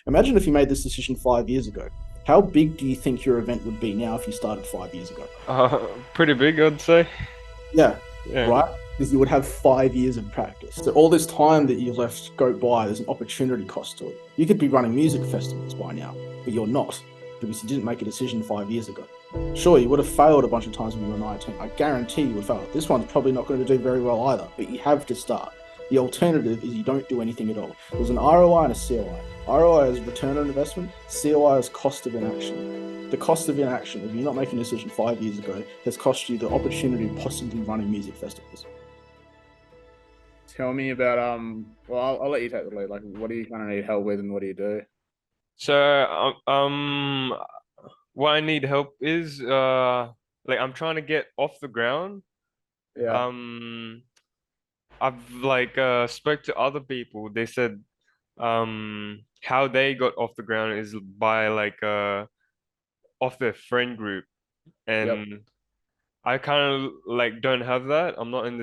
Imagine if you made this decision 5 years ago. How big do you think your event would be now if you started 5 years ago? Pretty big, I'd say. Yeah, Yeah. right? Because you would have 5 years of practice. So all this time that you left go by, there's an opportunity cost to it. You could be running music festivals by now, but you're not because you didn't make a decision 5 years ago. Sure, you would have failed a bunch of times when you were 19. I guarantee you would fail. This one's probably not going to do very well either, but you have to start. The alternative is you don't do anything at all. There's an ROI and a COI. ROI is return on investment, COI is cost of inaction. The cost of inaction of you not making a decision 5 years ago has cost you the opportunity of possibly running music festivals. Tell me about well, I'll let you take the lead. Like, what do you kind of need help with, and what do you do? So, what I need help is like I'm trying to get off the ground. Yeah, Um, I've like spoke to other people. They said how they got off the ground is by like off their friend group, yep, and I kind of like don't have that. I'm not in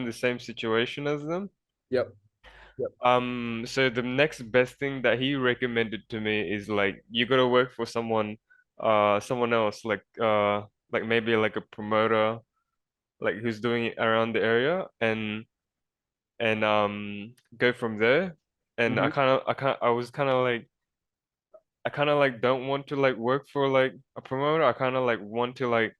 the same situation as them. yep, yep. So the next best thing that he recommended to me is like you gotta work for someone else, like maybe like a promoter, like who's doing it around the area, and go from there. And Hmm. I was kind of like, I kind of like don't want to like work for like a promoter. I kind of like want to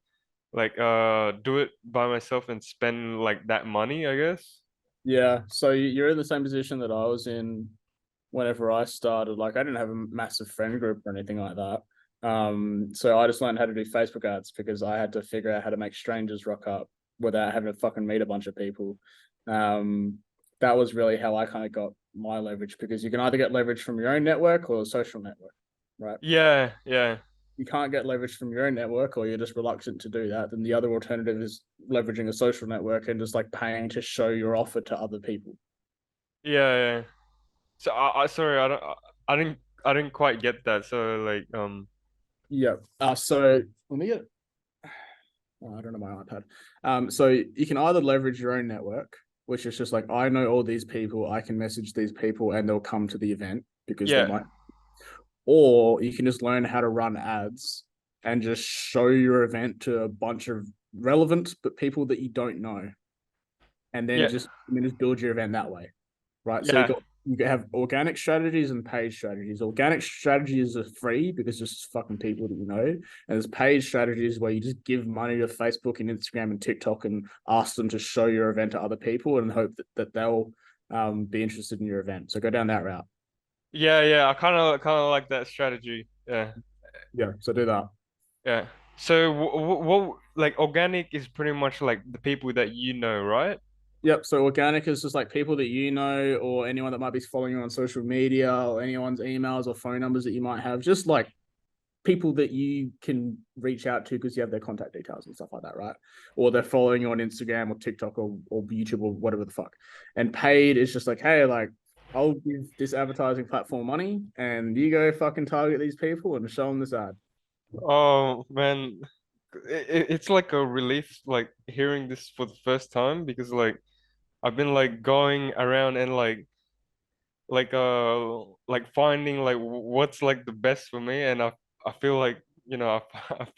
do it by myself and spend like that money, I guess. Yeah. So you're in the same position that I was in whenever I started. Like, I didn't have a massive friend group or anything like that. So I just learned how to do Facebook ads because I had to figure out how to make strangers rock up without having to fucking meet a bunch of people. Um, that was really how I kind of got my leverage because you can either get leverage from your own network or a social network, right? Yeah, yeah. You can't get leverage from your own network or you're just reluctant to do that, then the other alternative is leveraging a social network and just like paying to show your offer to other people. Yeah, yeah. So I sorry, I didn't quite get that. So like Yeah. So let me get. Oh, I don't know my iPad. So you can either leverage your own network, which is just like I know all these people, I can message these people, and they'll come to the event because they yeah, might. Or you can just learn how to run ads and just show your event to a bunch of relevant but people that you don't know, yeah, and then just build your event that way, right? So yeah, you got have organic strategies and paid strategies. Organic strategies are free because it's just fucking people that you know, and there's paid strategies where you just give money to Facebook and Instagram and TikTok and ask them to show your event to other people and hope that they'll be interested in your event. So go down that route. yeah. I kind of like that strategy. Yeah, Yeah, so do that. yeah. So what like organic is pretty much like the people that you know, right? Yep. So organic is just like people that you know, or anyone that might be following you on social media, or anyone's emails or phone numbers that you might have. Just like people that you can reach out to because you have their contact details and stuff like that, right? Or they're following you on Instagram or TikTok or YouTube or whatever the fuck. And paid is just like, hey, like I'll give this advertising platform money and you go fucking target these people and show them this ad. Oh man, it's like a relief like hearing this for the first time because like I've been like going around and like finding like what's like the best for me, and I feel like I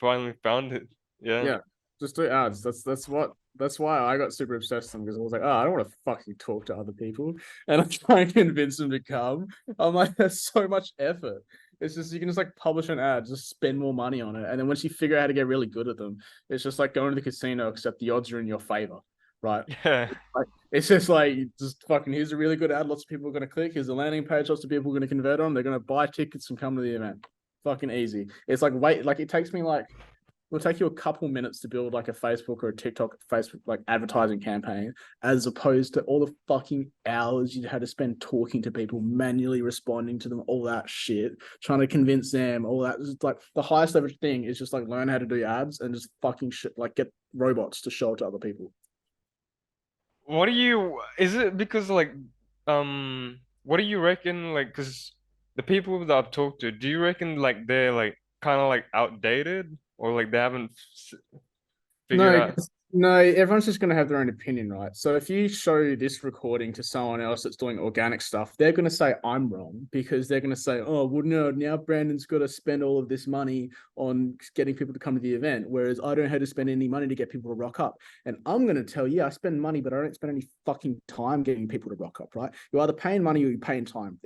finally found it. Yeah. Yeah, just do ads. That's why I got super obsessed with them because I was like, oh, I don't want to fucking talk to other people, and I try and convince them to come. I'm like, that's so much effort. It's just you can just like publish an ad, just spend more money on it, and then once you figure out how to get really good at them, it's just like going to the casino, except the odds are in your favor, right? Yeah. Like it's just like just fucking here's a really good ad, lots of people are gonna click. Here's a landing page, lots of people are gonna convert on. They're gonna buy tickets and come to the event. Fucking easy. It's like wait, like it takes me like it'll take you a couple minutes to build like a Facebook or a TikTok Facebook like advertising campaign, as opposed to all the fucking hours you had to spend talking to people, manually responding to them, all that shit, trying to convince them, all that. Just like the highest leverage thing is just like learn how to do ads and just fucking shit, like get robots to show it to other people. What do you, is it because like, what do you reckon? Like, because the people that I've talked to, do you reckon like they're like kind of like outdated or like they haven't figured No, out? No, everyone's just going to have their own opinion, right? So if you show this recording to someone else that's doing organic stuff, they're going to say I'm wrong because they're going to say, oh, well, no, now Brandon's got to spend all of this money on getting people to come to the event, whereas I don't have to spend any money to get people to rock up. And I'm going to tell you, I spend money, but I don't spend any fucking time getting people to rock up, right? You're either paying money or you're paying time.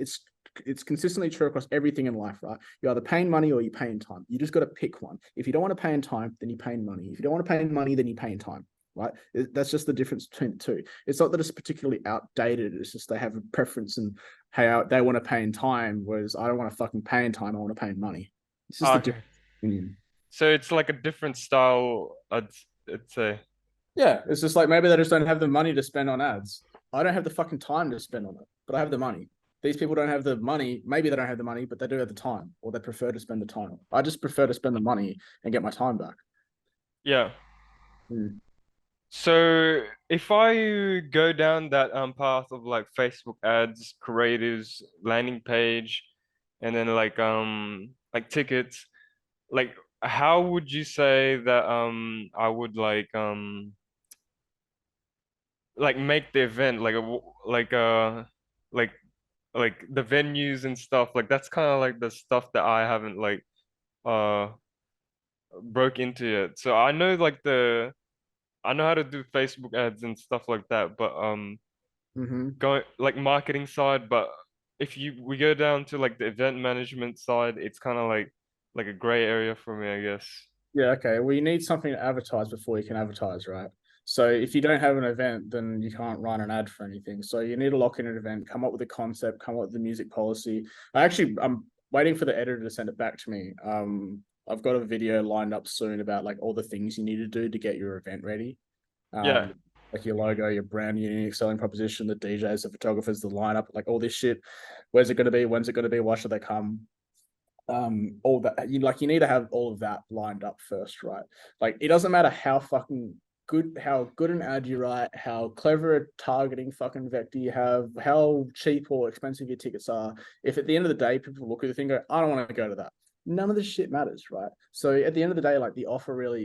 It's consistently true across everything in life, right? You're either paying money or you're paying time. You just got to pick one. If you don't want to pay in time, then you're paying money. If you don't want to pay in money, then you're paying time, right? That's just the difference between the two. It's not that it's particularly outdated. It's just they have a preference and how they want to pay in time, whereas I don't want to fucking pay in time. I want to pay in money. It's just a Okay. different opinion. So it's like a different style, I'd say. Yeah, it's just like maybe they just don't have the money to spend on ads. I don't have the fucking time to spend on it, but I have the money. These people don't have the money. Maybe they don't have the money, but they do have the time, or they prefer to spend the time. I just prefer to spend the money and get my time back. Yeah. Mm. So if I go down that path of like Facebook ads, creatives, landing page, and then like tickets, like how would you say that I would like make the event like like the venues and stuff, like that's kind of like the stuff that I haven't like uh broke into yet. So I know how to do Facebook ads and stuff like that, but Mm-hmm. going like marketing side, but if we go down to like the event management side, it's kind of like a gray area for me, I guess. Yeah, okay. Well, you need something to advertise before you can advertise, right? So if you don't have an event, then you can't run an ad for anything. So you need to lock in an event, come up with a concept, come up with the music policy. I'm waiting for the editor to send it back to me. I've got a video lined up soon about like all the things you need to do to get your event ready. Yeah. Like your logo, your brand, your unique selling proposition, the DJs, the photographers, the lineup, like all this shit. Where's it going to be? When's it going to be? Why should they come? All that you need to have all of that lined up first, right? Like it doesn't matter how good an ad you write, how clever a targeting fucking vector you have, how cheap or expensive your tickets are. If at the end of the day people look at the thing and go, I don't want to go to that, none of this shit matters, right? So at the end of the day, like the offer really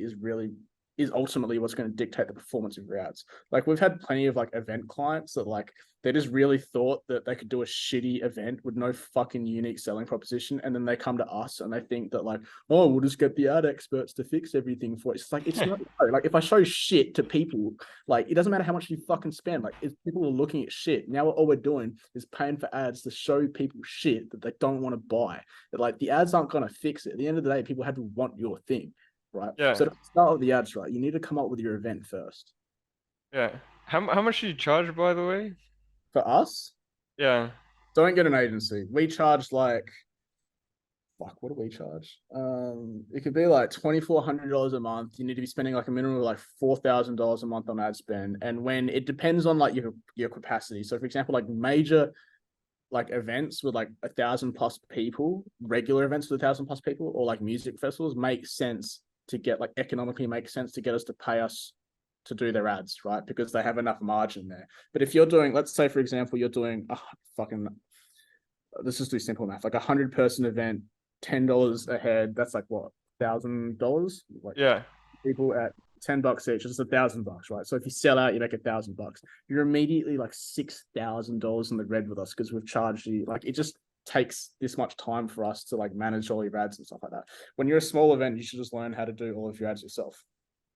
is ultimately what's going to dictate the performance of your ads. Like we've had plenty of like event clients that like they just really thought that they could do a shitty event with no fucking unique selling proposition, and then they come to us and they think that like, oh, we'll just get the ad experts to fix everything for it. It's like it's not like if I show shit to people, like it doesn't matter how much you fucking spend. Like if people are looking at shit now, all we're doing is paying for ads to show people shit that they don't want to buy. Like the ads aren't going to fix it. At the end of the day, people have to want your thing, right? Yeah. So to start with the ads, right, you need to come up with your event first. Yeah. How much do you charge, by the way? For us, Yeah. don't get an agency. We charge like fuck, what do we charge? It could be like $2,400 a month. You need to be spending like a minimum of like $4,000 a month on ad spend. And when it depends on like your capacity. So for example, like major like events with like 1,000+ people, regular events with 1,000+ people, or like music festivals make sense to get like economically makes sense to get us to pay us to do their ads, right? Because they have enough margin there. But if you're doing, let's say for example, you're doing a fucking, let's just do simple math, like 100-person event, $10 a head. That's like what, $1,000? Like Yeah. people at $10 each, it's $1,000, right? So if you sell out, you make $1,000. You're immediately like $6,000 in the red with us because we've charged you. Like it just takes this much time for us to like manage all your ads and stuff like that. When you're a small event, you should just learn how to do all of your ads yourself.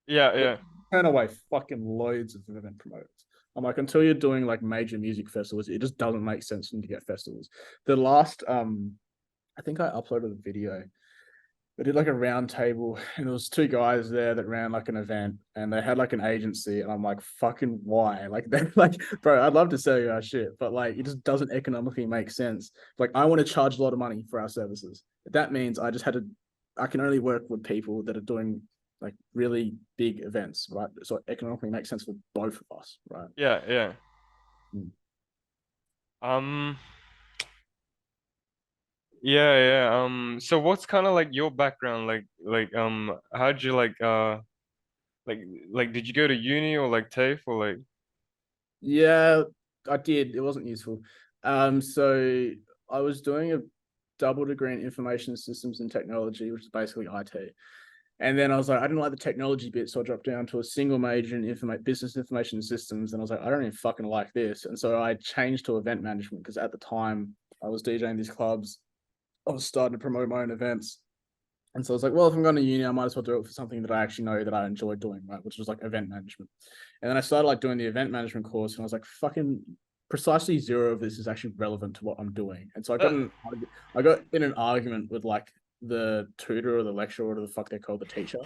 Yeah, yeah. Turn away fucking loads of event promoters. I'm like, until you're doing like major music festivals, it just doesn't make sense when you get festivals. The last I think I uploaded a video. I did like a round table and there was two guys there that ran like an event and they had like an agency and I'm like, fucking why? Like they're like, bro, I'd love to sell you our shit, but like it just doesn't economically make sense. Like I want to charge a lot of money for our services. That means I can only work with people that are doing like really big events, right? So it economically makes sense for both of us, right? Yeah, yeah. Mm. Um, yeah, yeah. So what's kind of like your background? How'd you like like did you go to uni or like TAFE or like Yeah, I did. It wasn't useful. So I was doing a double degree in information systems and technology, which is basically IT. And then I was like, I didn't like the technology bit, so I dropped down to a single major in business information systems. And I was like, I don't even fucking like this. And so I changed to event management because at the time I was DJing these clubs. I was starting to promote my own events. And so I was like, well, if I'm going to uni, I might as well do it for something that I actually know that I enjoy doing, right? Which was like event management. And then I started like doing the event management course, and I was like, fucking precisely zero of this is actually relevant to what I'm doing. And so I got in an argument with like the tutor or the lecturer, or whatever the fuck they call the teacher,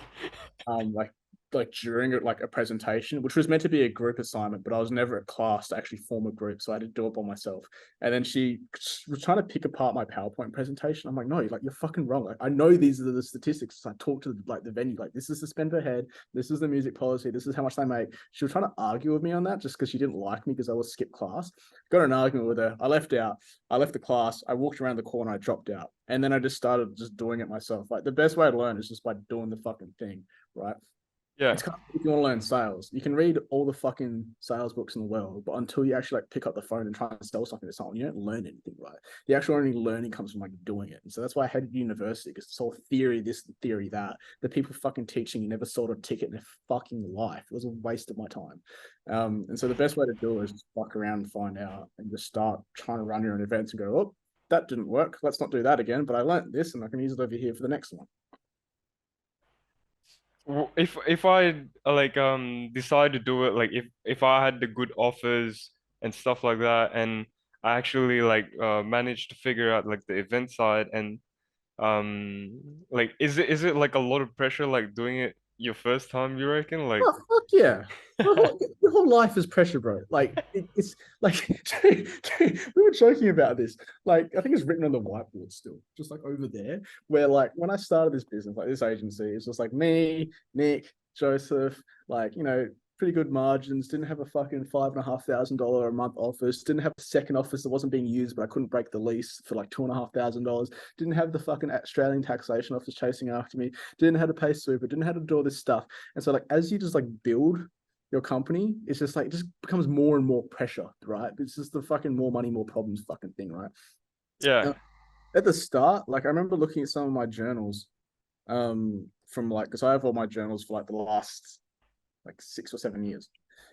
like during like a presentation, which was meant to be a group assignment, but I was never at class to actually form a group, so I had to do it by myself. And then she was trying to pick apart my PowerPoint presentation. I'm like, no, like you're fucking wrong. Like I know these are the statistics. So I talked to like the venue, like this is the spend per head, this is the music policy, this is how much they make. She was trying to argue with me on that just because she didn't like me because I was skipped class. Got an argument with her. I left out. I left the class. I walked around the corner. I dropped out, and then I just started just doing it myself. Like the best way to learn is just by doing the fucking thing, right? Yeah. It's kind of, if you want to learn sales, you can read all the fucking sales books in the world, but until you actually like pick up the phone and try and sell something to someone, you don't learn anything, right? The actual only learning comes from like doing it. And so that's why I hated university, because it's all theory, this, theory, that. The people fucking teaching you never sold a ticket in their fucking life. It was a waste of my time. And so the best way to do it is just fuck around and find out and just start trying to run your own events and go, oh, that didn't work. Let's not do that again. But I learned this and I can use it over here for the next one. If I like decide to do it, like if I had the good offers and stuff like that, and I actually like managed to figure out like the event side, and like is it like a lot of pressure like doing it your first time, you reckon? Like Oh, fuck yeah. Your whole life is pressure, bro. Like it's like we were joking about this. Like I think it's written on the whiteboard still, just like over there. Where like when I started this business, like this agency, it's just like me, Nick, Joseph, like pretty good margins. Didn't have a fucking $5,500 a month office. Didn't have a second office that wasn't being used, but I couldn't break the lease for like $2,500. Didn't have the fucking Australian taxation office chasing after me. Didn't have to pay super. Didn't have to do all this stuff. And so like as you just like build your company, it's just like it just becomes more and more pressure, right? It's just the fucking more money, more problems fucking thing, right? yeah, Now, at the start, like I remember looking at some of my journals, from like because I have all my journals for like the last like 6 or 7 years.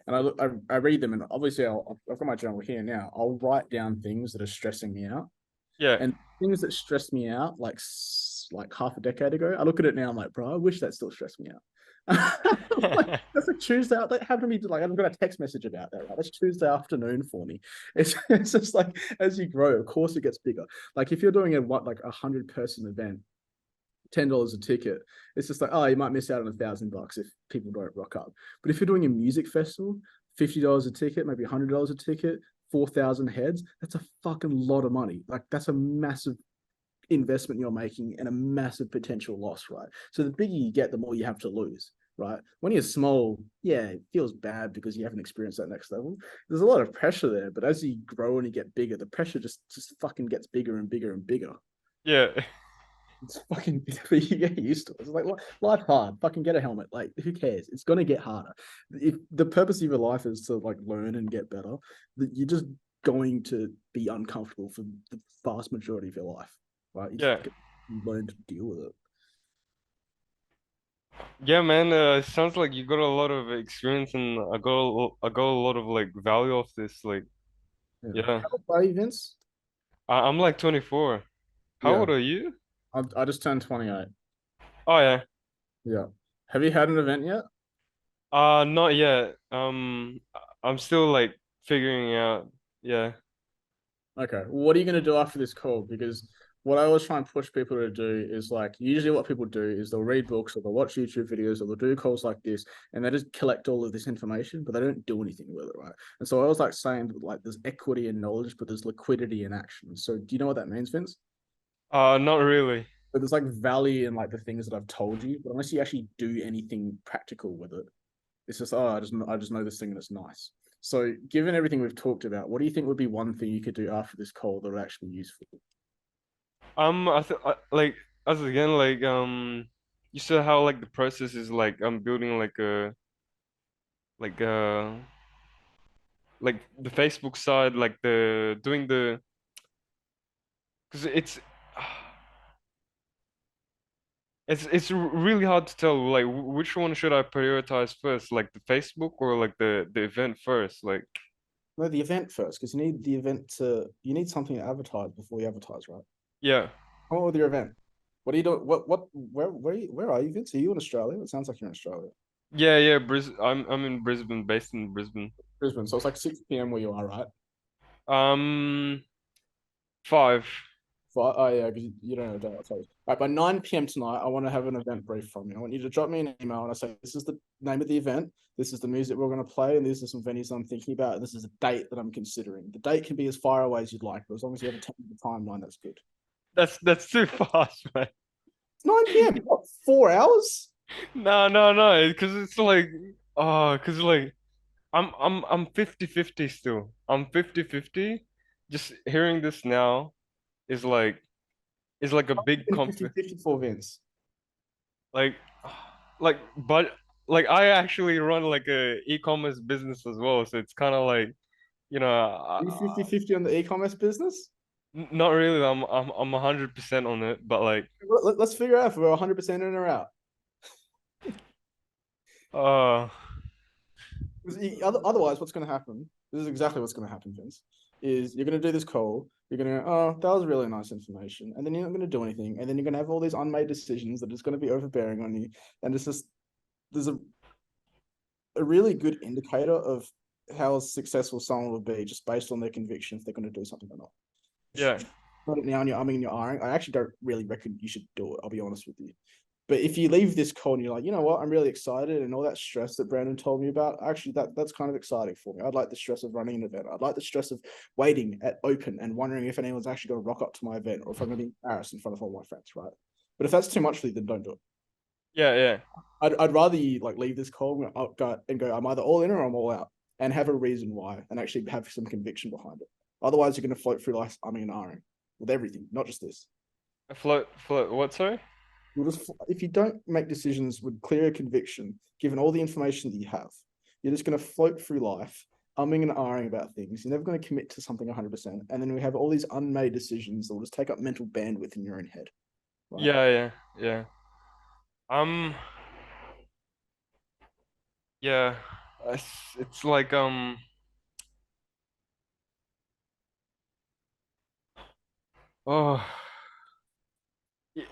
And I look, I read them, and obviously I've got my journal here now. I'll write down things that are stressing me out, yeah. and things that stressed me out like half a decade ago. I look at it now, I'm like, bro, I wish that still stressed me out. Like, that's a Tuesday. That happened to me. Like I've got a text message about that. Right, that's Tuesday afternoon for me. It's just like as you grow, of course it gets bigger. Like if you're doing like 100-person event, $10 a ticket, it's just like, oh, you might miss out on $1,000 if people don't rock up. But if you're doing a music festival, $50 a ticket, maybe $100 a ticket, 4,000 heads, that's a fucking lot of money. Like that's a massive investment you're making and a massive potential loss, right? So the bigger you get, the more you have to lose, right? When you're small, yeah, it feels bad because you haven't experienced that next level. There's a lot of pressure there, but as you grow and you get bigger, the pressure just fucking gets bigger and bigger and bigger. Yeah. It's fucking you get used to it. It's like life hard. Fucking get a helmet. Like who cares? It's gonna get harder. If the purpose of your life is to like learn and get better, you're just going to be uncomfortable for the vast majority of your life, right? You just Yeah. learn to deal with it. Yeah, man, it sounds like you got a lot of experience, and I got a lot of like value of this. Like, Yeah. yeah. How old are you, Vince? I'm like 24. How Yeah, old are you? I just turned 28. Oh yeah. Yeah. Have you had an event yet? Not yet. I'm still like figuring out. Yeah. Okay. What are you going to do after this call? Because what I always try and push people to do is like, usually what people do is they'll read books or they'll watch YouTube videos or they'll do calls like this and they just collect all of this information, but they don't do anything with it, right? And so I always like saying like there's equity in knowledge, but there's liquidity in action. So do you know what that means, Vince? Not really. But there's like value in like the things that I've told you, but unless you actually do anything practical with it, it's just, oh, I just know this thing and it's nice. So, given everything we've talked about, what do you think would be one thing you could do after this call that would actually be useful? I th like as again like you said how like the process is like I'm building like like the Facebook side, like the doing the because it's Really hard to tell. Like, which one should I prioritize first? Like the Facebook or like the event first? Like, No, the event first, because you need the event to. You need something to advertise before you advertise, right? yeah, Come on with your event. What are you doing? Where are you, Vince? Are you in Australia? It sounds like you're in Australia. yeah. I'm in Brisbane, based in Brisbane. Brisbane. So it's like 6 p.m. where you are, right? Um, 5. Oh yeah, because you don't know daylight savings. Right, by 9 p.m. tonight, I want to have an event brief from you. I want you to drop me an email and I say, this is the name of the event, this is the music we're going to play, and these are some venues I'm thinking about, and this is a date that I'm considering. The date can be as far away as you'd like, but as long as you have a tentative timeline, that's good. That's too fast, man. It's 9 p.m. What, 4 hours? No, because it's like, because like I'm 50-50 still. I'm 50-50. Just hearing this now is like a big Been comp 50-50 for Vince. like but like I actually run like a e-commerce business as well, so it's kind of like, you know, Are you 50-50 on the e-commerce business? not really. I'm 100% on it, but like Let's figure out if we're 100% in or out. uh Otherwise, what's going to happen? This is exactly what's going to happen, Vince. Is you're going to do this call. You're going to go, oh, that was really nice information, and then you're not going to do anything, and then you're going to have all these unmade decisions that is going to be overbearing on you, and it's just there's a really good indicator of how successful someone will be just based on their conviction if they're going to do something or not. yeah. Not now, and you're umming and you're ahhing. I actually don't really reckon you should do it. I'll be honest with you. But if you leave this call and you're like, you know what, I'm really excited, and all that stress that Brandon told me about, actually, that's kind of exciting for me. I'd like the stress of running an event. I'd like the stress of waiting at open and wondering if anyone's actually going to rock up to my event or if I'm going to be embarrassed in front of all my friends, right? But if that's too much for you, then don't do it. Yeah. I'd rather you like leave this call and go, I'm either all in or I'm all out, and have a reason why, and actually have some conviction behind it. Otherwise, you're going to float through life umming and ahhing with everything, not just this. Float what, sorry? If you don't make decisions with clear conviction, given all the information that you have, you're just going to float through life, umming and ahhing about things. You're never going to commit to something 100%. And then we have all these unmade decisions that will just take up mental bandwidth in your own head. Right? Yeah. Um, yeah. It's like oh,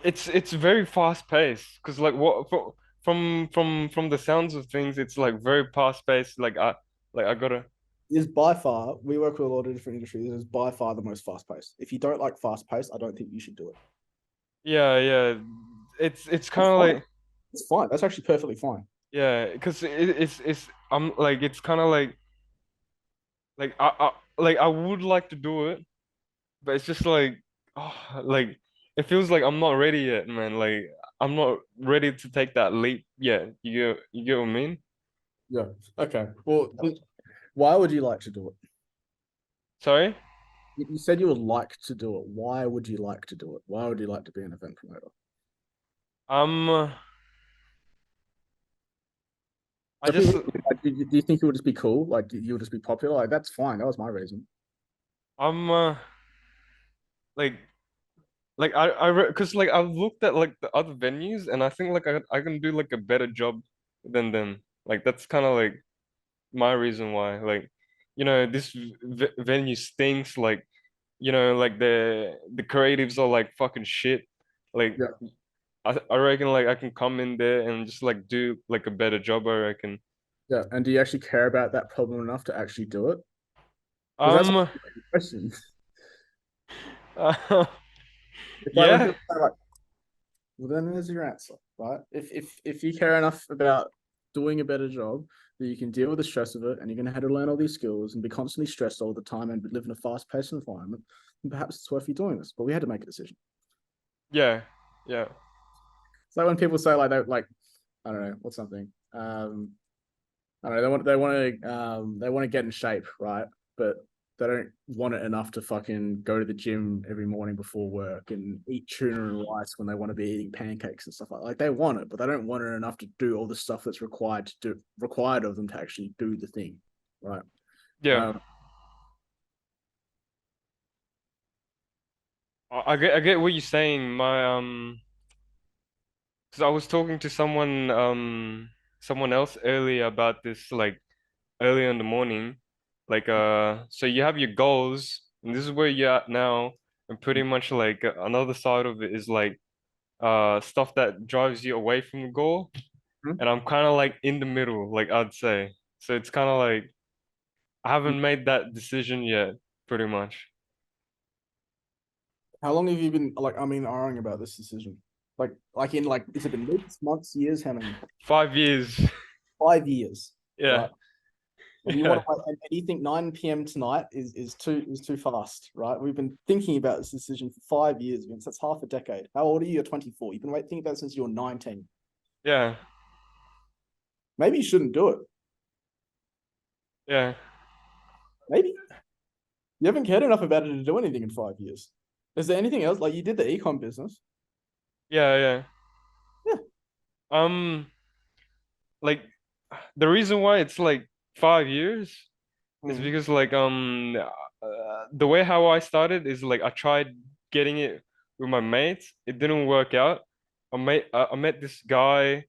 it's very fast paced because like from the sounds of things, it's like very fast paced. Like I gotta. Is by far, we work with a lot of different industries, is by far the most fast paced. If you don't like fast paced, I don't think you should do it. Yeah. It's kind It's of fine. like, It's fine. That's actually perfectly fine. yeah, because it's I'm like, it's kind of like I would like to do it, but it's just like, oh, like it feels like I'm not ready yet, man. Like I'm not ready to take that leap yet. You get what I mean? Yeah. Okay. Well, why would you like to do it? Sorry? You said you would like to do it. Why would you like to do it? Why would you like to be an event promoter? Um, I So just do you think it would just be cool? Like you would just be popular? Like that's fine. That was my reason. I'm like because like I've looked at like the other venues, and I think like I can do like a better job than them. Like that's kind of like my reason why. Like, this v venue stinks. Like, like the creatives are like fucking shit. Like Yeah. I reckon like I can come in there and just like do like a better job, I reckon. Yeah. And do you actually care about that problem enough to actually do it? Because that's Um, the question. uh, It's like when yeah, people say like, well, then there's your answer, right? If you care enough about doing a better job, that you can deal with the stress of it, and you're going to have to learn all these skills and be constantly stressed all the time and live in a fast-paced environment, then perhaps it's worth you doing this. But we had to make a decision. yeah, yeah. It's like when people say like they like, I don't know, what's something. I don't know, they want to get in shape, right? But they don't want it enough to fucking go to the gym every morning before work and eat tuna and rice when they want to be eating pancakes and stuff like they want it, but they don't want it enough to do all the stuff that's required of them to actually do the thing, right? Yeah. Um, I get what you're saying. because I was talking to someone else earlier about this, like early in the morning. Like so you have your goals, and this is where you're at now, and pretty much like another side of it is like stuff that drives you away from the goal. Mhm. And I'm kind of like in the middle, like I'd say. So it's kind of like I haven't made that decision yet, pretty much. How long have you been like? I mean, arguing about this decision? Like in like, has it been weeks, months, years? How many? 5 years. 5 years, Yeah. right? And you want Yeah. to, and you think 9 p.m. tonight is too fast, right? We've been thinking about this decision for 5 years, Vince. That's half a decade. How old are you? You're 24. You've been thinking about it since you're 19. Yeah. Maybe you shouldn't do it. Yeah. Maybe you haven't cared enough about it to do anything in 5 years. Is there anything else? Like you did the econ business. Yeah. Yeah. Yeah. Um, like the reason why it's like 5 years is Mm. because like the way how I started is like I tried getting it with my mates. It didn't work out. I met this guy,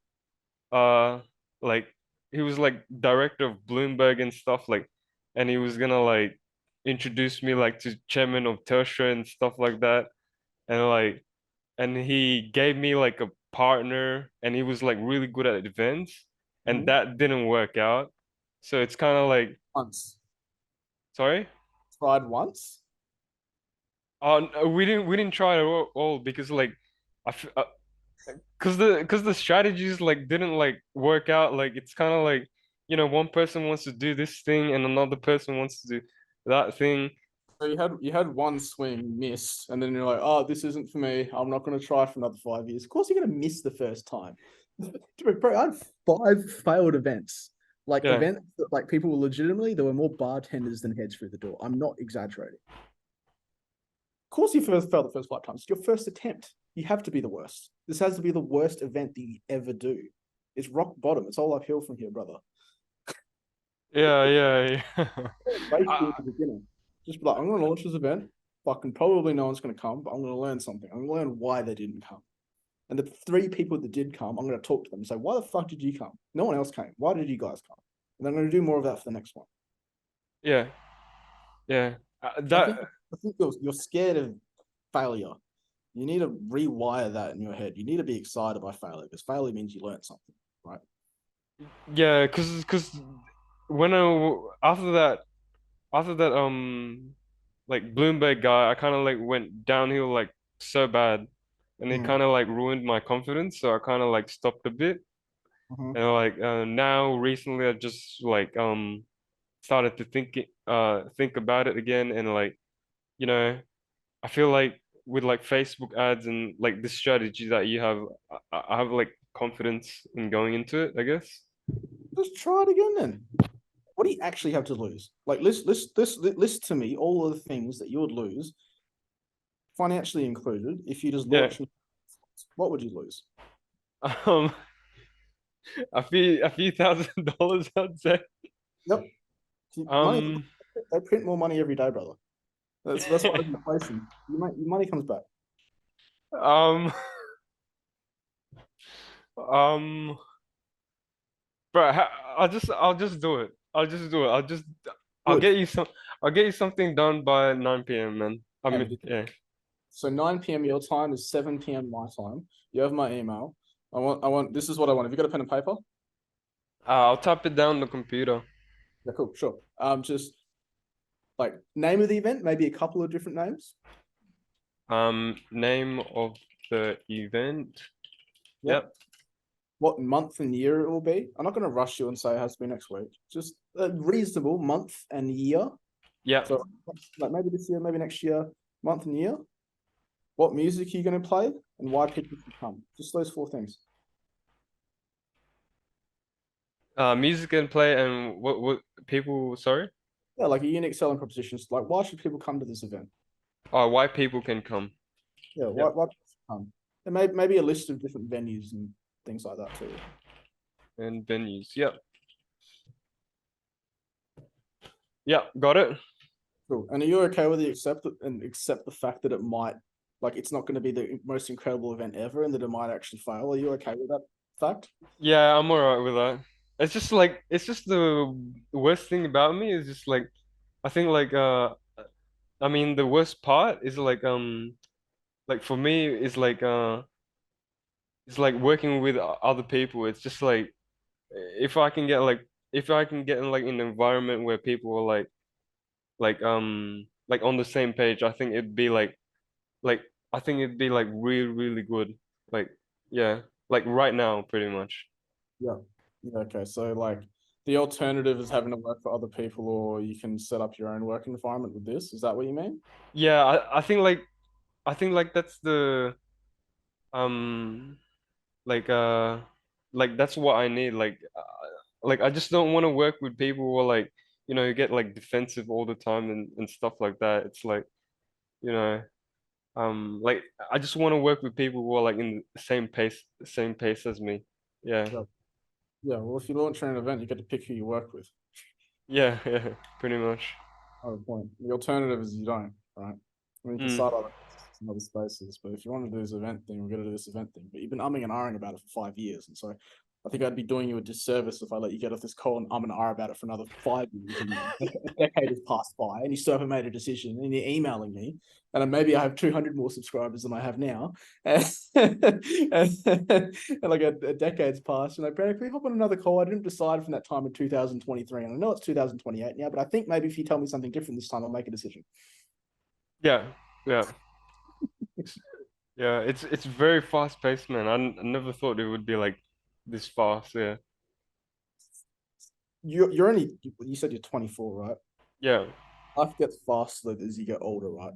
uh like he was like director of Bloomberg and stuff, like, and he was gonna like introduce me like to chairman of Telstra and stuff like that. And like and he gave me like a partner, and he was like really good at events, and Mm. that didn't work out. So it's kind of like, Once. sorry. Tried once. Oh, no, we didn't try it all because like I because the strategies like didn't like work out. Like it's kind of like, one person wants to do this thing and another person wants to do that thing. So you had one swing missed, and then you're like, oh, this isn't for me. I'm not going to try for another 5 years. Of course, you're going to miss the first time. Bro, I had 5 failed events. Like Yeah. events that like people were legitimately, there were more bartenders than heads through the door. I'm not exaggerating. Of course, you first failed the first 5 times. It's your first attempt. You have to be the worst. This has to be the worst event that you ever do. It's rock bottom. It's all uphill from here, brother. Yeah, yeah, yeah. Basically, Uh, the beginning. Just be like, I'm going to launch this event. Fucking probably no one's going to come, but I'm going to learn something. I'm going to learn why they didn't come. And the 3 people that did come, I'm going to talk to them and say, why the fuck did you come? No one else came. Why did you guys come? And I'm going to do more of that for the next one. yeah, yeah. I think That I think you're scared of failure. You need to rewire that in your head. You need to be excited by failure because failure means you learn something, right? Yeah, cause when after that like Bloomberg guy, I kind of like went downhill like so bad, and it Mm. kind of like ruined my confidence. So I kind of like stopped a bit, Mhm. and like now recently I just like started to think about it again, and like, you know I feel like with like Facebook ads and like the strategy that you have, I have like confidence in going into it, I guess. Just try it again then. What do you actually have to lose? Like list to me all of the things that you would lose, financially included, if you just Yeah. launch. What would you lose? Um, a few $1,000, I'd say. Yep. Money. Um, They print more money every day, brother. That's why there's inflation. Your money comes back. um, um, bro, I'll just do it. I'll just do it. I'll Good. get you some, I'll get you something done by 9 p.m., man. I mean, And yeah. so 9 p.m. your time is 7 p.m. my time. You have my email. I want. This is what I want. Have you got a pen and paper? I'll type it down on the computer. Yeah, cool, sure. Just like name of the event, maybe a couple of different names. Name of the event. Yep. Yep. What month and year it will be. I'm not going to rush you and say it has to be next week. Just a reasonable month and year. Yep. So like maybe this year, maybe next year, month and year. What music are you going to play and why people should come? Just those 4 things. Music and play and what people, sorry? Yeah, like a unique selling proposition. Like why should people come to this event? Oh, why people can come. Yeah, Yep. why come? And maybe a list of different venues and things like that too. And venues. Yep. Yep. Got it. Cool. And are you okay with the accept the fact that it might Like it's not going to be the most incredible event ever, and that it might actually fail. Are you okay with that fact? Yeah, I'm alright with that. It's just the worst thing about me is just like I think I mean the worst part is like for me is it's like working with other people. It's just like if I can get like if I can get in like an environment where people are like on the same page, I think it'd be like I think it'd be like really good. Like yeah, like right now pretty much. Yeah. Yeah. Okay. So like the alternative is having to work for other people, or you can set up your own work environment with this. Is that what you mean? Yeah, I think like that's the um like like that's what I need like I just don't want to work with people who are like you get like defensive all the time and stuff like that. It's like you know like I just want to work with people who are like in the same pace as me. Yeah. Yeah. Yeah. Well, if you launch an event, you get to pick who you work with. Yeah, yeah, pretty much. Other point. The alternative is you don't, right? I mean, you can Mm. start other spaces, but if you want to do this event thing, we're going to do this event thing. But you've been umming and ahhing about it for 5 years, and so I think I'd be doing you a disservice if I let you get off this call and and ah about it for another 5 years. And a decade has passed by, and you still haven't made a decision, and you're emailing me, and then maybe I have 200 more subscribers than I have now, and, and like a decade's passed, and I Brad, can we hop on another call? I didn't decide from that time in 2023, and I know it's 2028 now, but I think maybe if you tell me something different this time, I'll make a decision. Yeah, yeah, yeah. It's very fast paced, man. I never thought it would be like this fast. Yeah, You're only, you said you're 24, right? yeah, Life gets faster as you get older, right?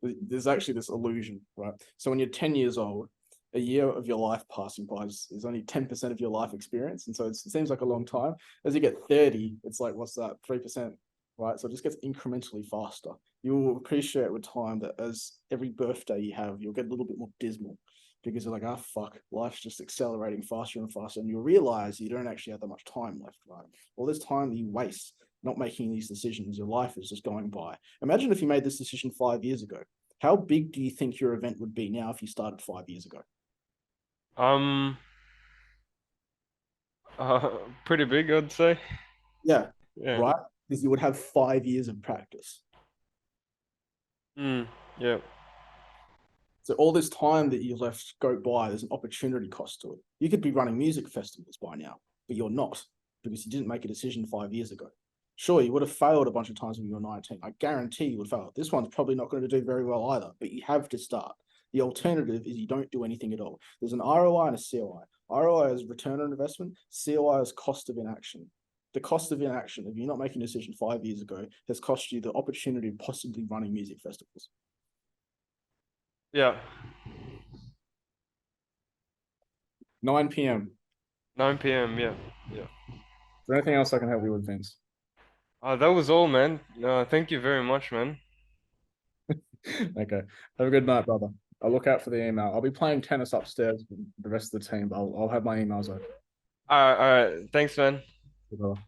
There's actually this illusion, right? So when you're 10 years old, a year of your life passing by is only 10% of your life experience. And so it seems like a long time. As you get 30, it's like, what's that? 3%, right? So it just gets incrementally faster. You will appreciate with time that as every birthday you have, you'll get a little bit more dismal because you're like, oh, fuck, life's just accelerating faster and faster. And you'll realize you don't actually have that much time left, right? All this time that you waste not making these decisions, your life is just going by. Imagine if you made this decision 5 years ago. How big do you think your event would be now if you started 5 years ago? um, pretty big, I'd say. Yeah, Yeah. right? Because you would have 5 years of practice. Mm, yeah. So all this time that you left go by, there's an opportunity cost to it. You could be running music festivals by now, but you're not because you didn't make a decision 5 years ago. Sure, you would have failed a bunch of times when you were 19. I guarantee you would fail. This one's probably not going to do very well either, but you have to start. The alternative is you don't do anything at all. There's an ROI and a COI. ROI is return on investment, COI is cost of inaction. The cost of inaction of you not making a decision 5 years ago has cost you the opportunity of possibly running music festivals. Yeah. 9 p.m. 9 p.m. Yeah. Yeah. Is there anything else I can help you with, Vince? That was all, man. Thank you very much, man. Okay. Have a good night, brother. I'll look out for the email. I'll be playing tennis upstairs with the rest of the team, but I'll have my emails open. All right. Thanks, man. Brother.